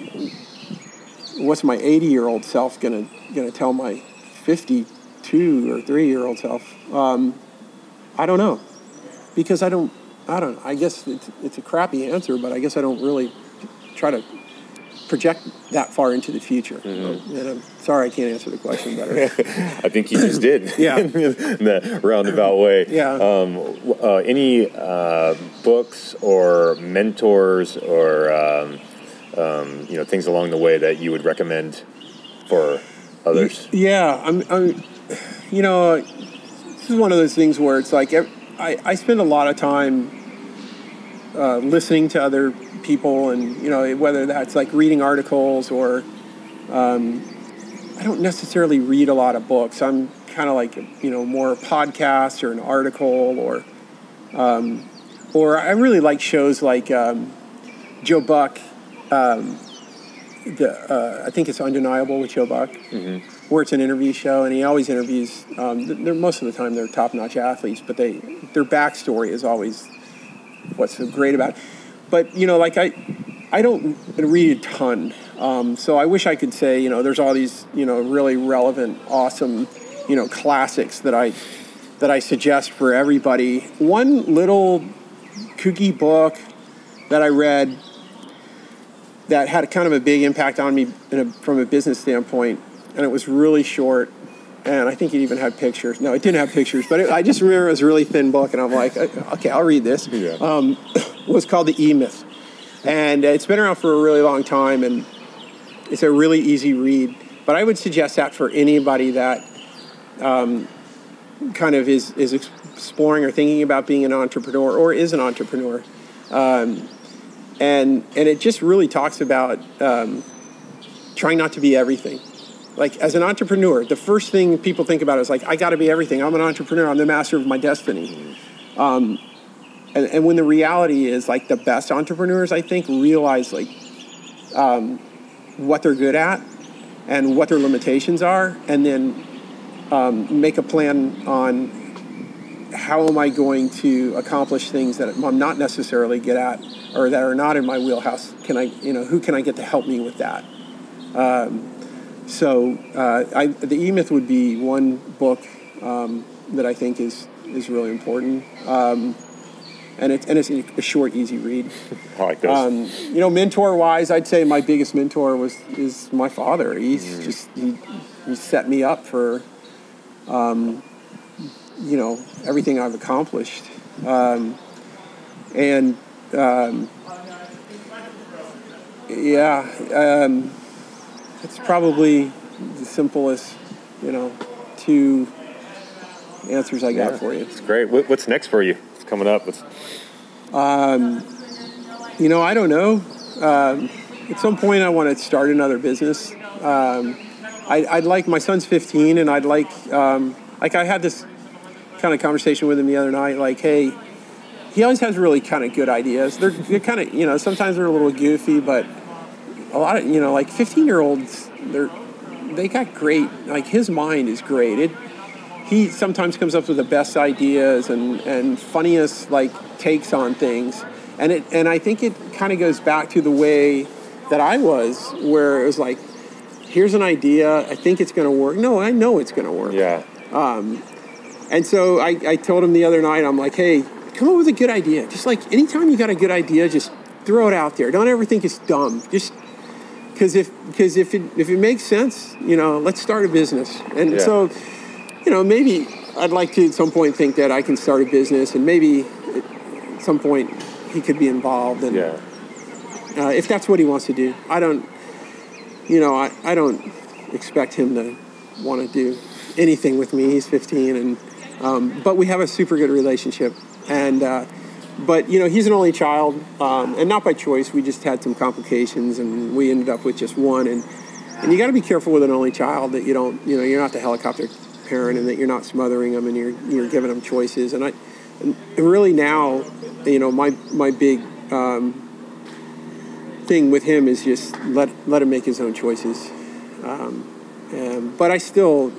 what's my 80-year-old self gonna tell my 52 or 3-year-old self? I don't know, because I don't. I guess it's a crappy answer, but I guess I don't really try to project that far into the future. Mm-hmm. And I'm sorry I can't answer the question better. I think you just did. Yeah. In that roundabout way. Yeah. Any books or mentors or things along the way that you would recommend for others? Yeah. This is one of those things where it's like I spend a lot of time listening to other people, and whether that's like reading articles or I don't necessarily read a lot of books. I'm kind of like more a podcast or an article, or I really like shows like Joe Buck. I think it's Undeniable with Joe Buck, mm-hmm. where it's an interview show, and he always interviews. Most of the time they're top-notch athletes, but their backstory is always what's so great about it. But I don't read a ton, so I wish I could say there's all these really relevant, awesome classics that I suggest for everybody. One little kooky book that I read that had kind of a big impact on me from a business standpoint, and it was really short, and I think it even had pictures. No, it didn't have pictures, but I just remember it was a really thin book, and I'm like, okay, I'll read this. Yeah. It was called The E-Myth, and it's been around for a really long time, and it's a really easy read, but I would suggest that for anybody that kind of is exploring or thinking about being an entrepreneur or is an entrepreneur. And it just really talks about trying not to be everything. Like, as an entrepreneur, the first thing people think about is like, I got to be everything. I'm an entrepreneur. I'm the master of my destiny. And when the reality is, like, the best entrepreneurs, I think, realize like what they're good at and what their limitations are, and then make a plan on how am I going to accomplish things that I'm not necessarily good at or that are not in my wheelhouse. Who can I get to help me with that? The E-Myth would be one book that I think is really important. And it's a short, easy read. I like those. Mentor-wise, I'd say my biggest mentor is my father. He set me up for everything I've accomplished. It's probably the simplest, two answers I got for you. It's great. What's next for you? What's coming up? I don't know. At some point I want to start another business. I'd like, my son's 15, and I'd like I had this kind of conversation with him the other night, like, hey, he always has really kind of good ideas. They're kind of, sometimes they're a little goofy, but a lot of, 15-year-olds, they got great, like, his mind is great. He sometimes comes up with the best ideas and funniest, like, takes on things. And I think it kind of goes back to the way that I was, where it was like, here's an idea, I think it's going to work. No, I know it's going to work. Yeah. And so I told him the other night, I'm like, hey, come up with a good idea. Just like, anytime you got a good idea, just throw it out there. Don't ever think it's dumb. Just because if it makes sense, let's start a business. And so, maybe I'd like to at some point think that I can start a business, and maybe at some point he could be involved. And if that's what he wants to do, I don't expect him to want to do anything with me. He's 15, and but we have a super good relationship. And but he's an only child, and not by choice. We just had some complications, and we ended up with just one. And you got to be careful with an only child that you're not the helicopter parent, and that you're not smothering them, and you're giving them choices. And really now, my big thing with him is just let him make his own choices. But I still,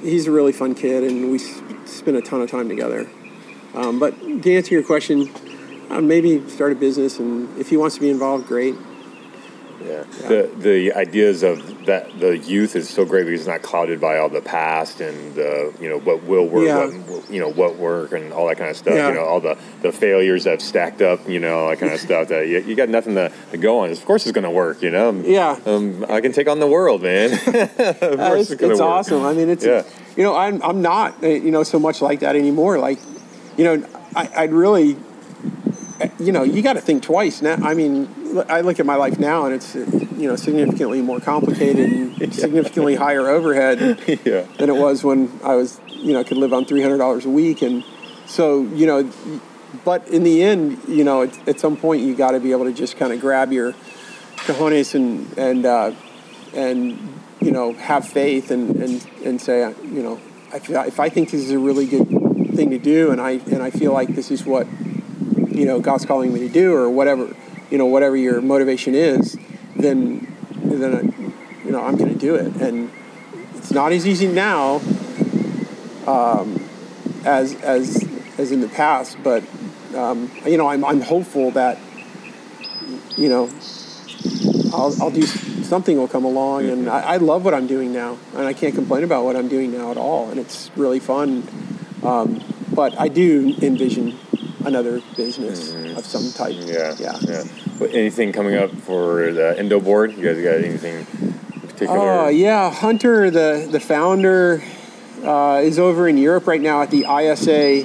he's a really fun kid, and we spend a ton of time together. But to answer your question, maybe start a business, and if he wants to be involved, great. Yeah. The ideas of that, the youth is so great because it's not clouded by all the past and what will work, what work and all that kind of stuff. All the failures that have stacked up, all that kind of stuff that you got nothing to go on. Of course it's going to work, I can take on the world, man. It's awesome. I mean, I'm not, so much like that anymore. Like, I'd really, you got to think twice now. I mean, I look at my life now, and it's, significantly more complicated and significantly higher overhead than it was when I was, could live on $300 a week. And so, but in the end, at some point you got to be able to just kind of grab your cojones and have faith and say, if I think this is a really good thing to do, and I feel like this is what, God's calling me to do, or whatever, whatever your motivation is, then I'm going to do it. And it's not as easy now as in the past, but I'm hopeful that I'll do something will come along, and I love what I'm doing now, and I can't complain about what I'm doing now at all, and it's really fun. But I do envision another business of some type. Yeah. Anything coming up for the Indo Board? You guys got anything in particular? Hunter, the founder, is over in Europe right now at the ISA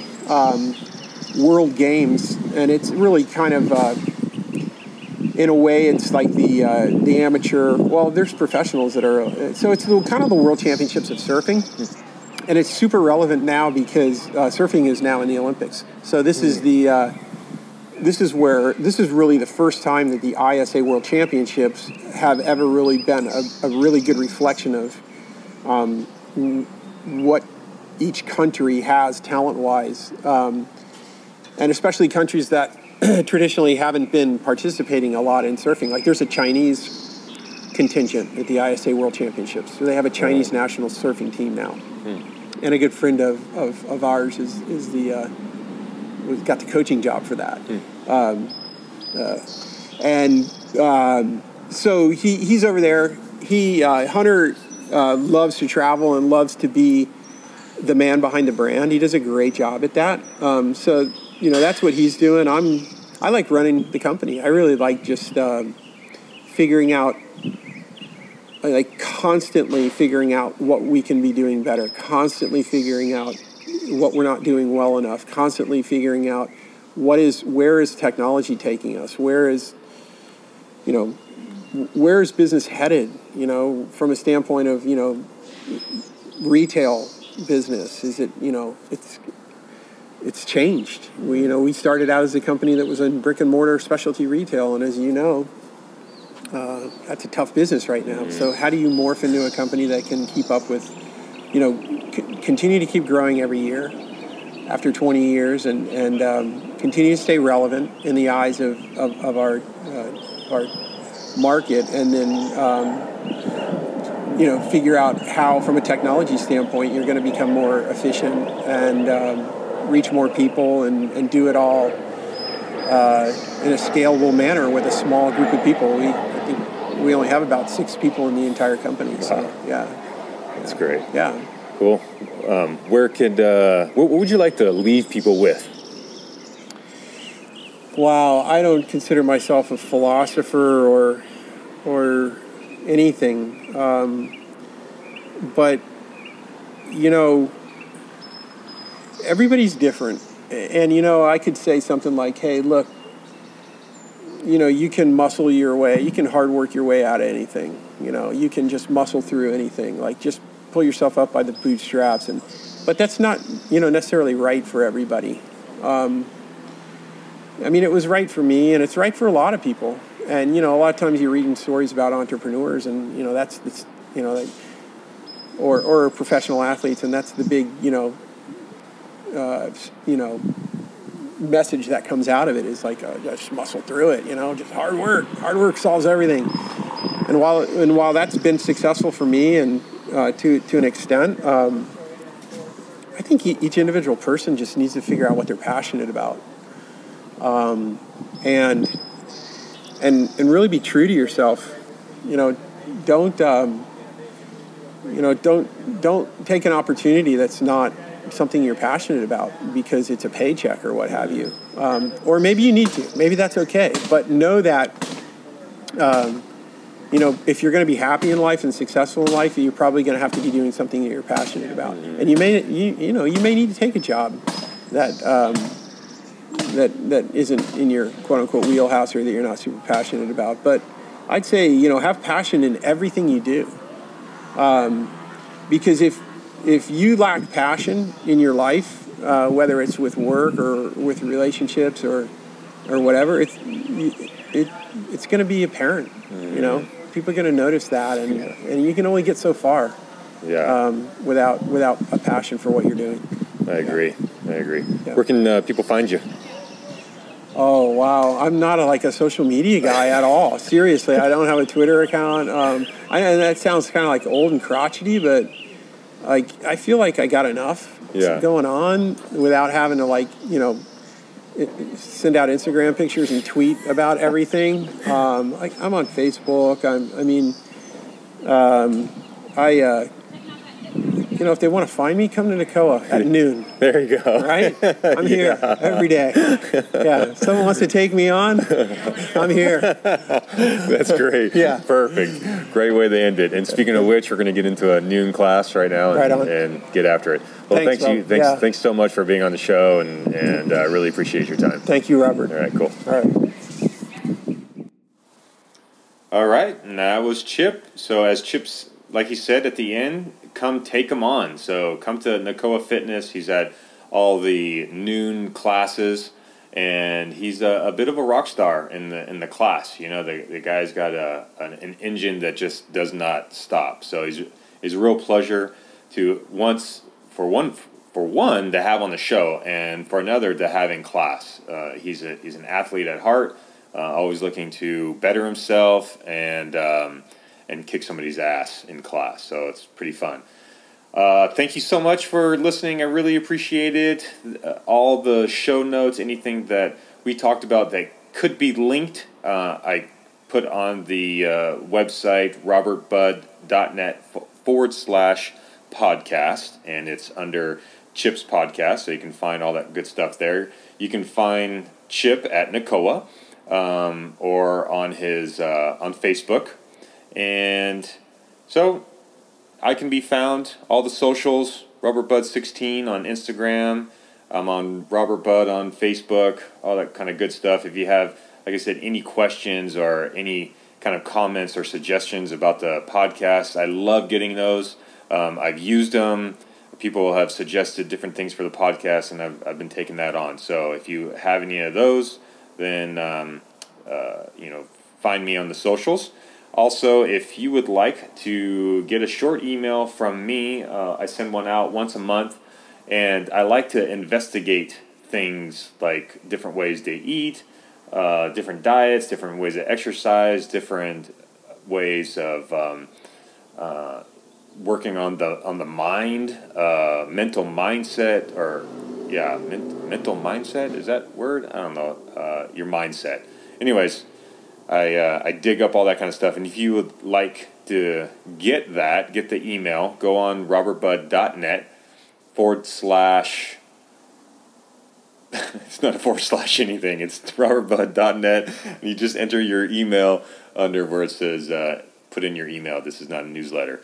World Games, and it's really kind of, in a way, it's like the amateur. Well, there's professionals that are. So it's kind of the World Championships of surfing. And it's super relevant now because surfing is now in the Olympics. So this is this is really the first time that the ISA World Championships have ever really been a really good reflection of what each country has talent-wise, and especially countries that traditionally haven't been participating a lot in surfing. Like there's a Chinese contingent at the ISA World Championships. So they have a Chinese national surfing team now. And a good friend of ours got the coaching job for that. So he's over there. Hunter loves to travel and loves to be the man behind the brand. He does a great job at that. So that's what he's doing. I like running the company. I really like just figuring out. Constantly figuring out what we can be doing better, constantly figuring out what we're not doing well enough, constantly figuring out where is technology taking us, where is business headed, from a standpoint of, retail business. Is it, it's changed. We started out as a company that was in brick and mortar specialty retail, and as you know, that's a tough business right now. So how do you morph into a company that can keep up with, continue to keep growing every year after 20 years and continue to stay relevant in the eyes of our market, and then, figure out how, from a technology standpoint, you're going to become more efficient and reach more people and do it all in a scalable manner with a small group of people. I think we only have about 6 people in the entire company. So, yeah. That's great. Yeah. Cool. What would you like to leave people with? Wow, I don't consider myself a philosopher or anything. But, everybody's different. And, you know, I could say something like, hey, look, you know, you can muscle your way, you can hard work your way out of anything. You know, you can just muscle through anything. Like, just pull yourself up by the bootstraps. But that's not, you know, necessarily right for everybody. I mean, it was right for me, and it's right for a lot of people. And, you know, a lot of times you're reading stories about entrepreneurs, and, you know, that's you know, or professional athletes, and that's the big, you know, message that comes out of it is like, just muscle through it, you know, just hard work solves everything. And while that's been successful for me, and to an extent, I think each individual person just needs to figure out what they're passionate about, and really be true to yourself. You know, don't take an opportunity that's not something you're passionate about because it's a paycheck or what have you. Or maybe you need to. Maybe that's okay. But know that, you know, if you're going to be happy in life and successful in life, you're probably going to have to be doing something that you're passionate about. And you may need to take a job that that isn't in your quote unquote wheelhouse, or that you're not super passionate about. But I'd say, you know, have passion in everything you do. Because if you lack passion in your life, whether it's with work or with relationships or whatever, it's going to be apparent. You know, people are going to notice that, and you can only get so far. Without a passion for what you're doing. I agree. Yeah. Where can people find you? Oh, wow. I'm not a social media guy at all. Seriously, I don't have a Twitter account. And that sounds kind of like old and crotchety, but I feel like I got enough going on without having to send out Instagram pictures and tweet about everything. I'm on Facebook. If they want to find me, come to NCAA at noon. There you go. Right? I'm here every day. Yeah. If someone wants to take me on, I'm here. That's great. Yeah. Perfect. Great way to end it. And speaking of which, we're going to get into a noon class right now and get after it. Well, thanks so much for being on the show, and I really appreciate your time. Thank you, Robert. All right, cool. All right, and that was Chip. So as Chip's, like he said at the end, come take him on. So come to NCAA Fitness. He's at all the noon classes, and he's a bit of a rock star in the class. You know, the guy's got an engine that just does not stop. So he's a real pleasure to for one to have on the show, and for another to have in class. He's an athlete at heart, always looking to better himself and kick somebody's ass in class. So it's pretty fun. Thank you so much for listening. I really appreciate it. All the show notes, anything that we talked about that could be linked, I put on the website, robertbud.net/podcast, and it's under Chip's podcast, so you can find all that good stuff there. You can find Chip at NCAA, or on his on Facebook. And so I can be found, all the socials, RobertBud16 on Instagram. I'm on RobertBud on Facebook, all that kind of good stuff. If you have, like I said, any questions or any kind of comments or suggestions about the podcast, I love getting those. I've used them. People have suggested different things for the podcast, and I've been taking that on. So if you have any of those, then find me on the socials. Also, if you would like to get a short email from me, I send one out once a month, and I like to investigate things like different ways to eat, different diets, different ways to exercise, different ways of working on the mind, mental mindset, mental mindset, is that word? I don't know, your mindset. Anyways, I dig up all that kind of stuff, and if you would like to get the email, go on robertbud.net / it's not a / anything, it's robertbud.net, and you just enter your email under where it says put in your email. This is not a newsletter.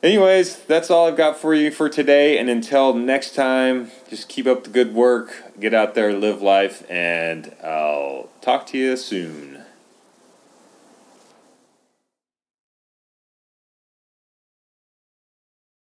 Anyways, that's all I've got for you for today. And until next time, just keep up the good work, get out there, live life, and I'll talk to you soon.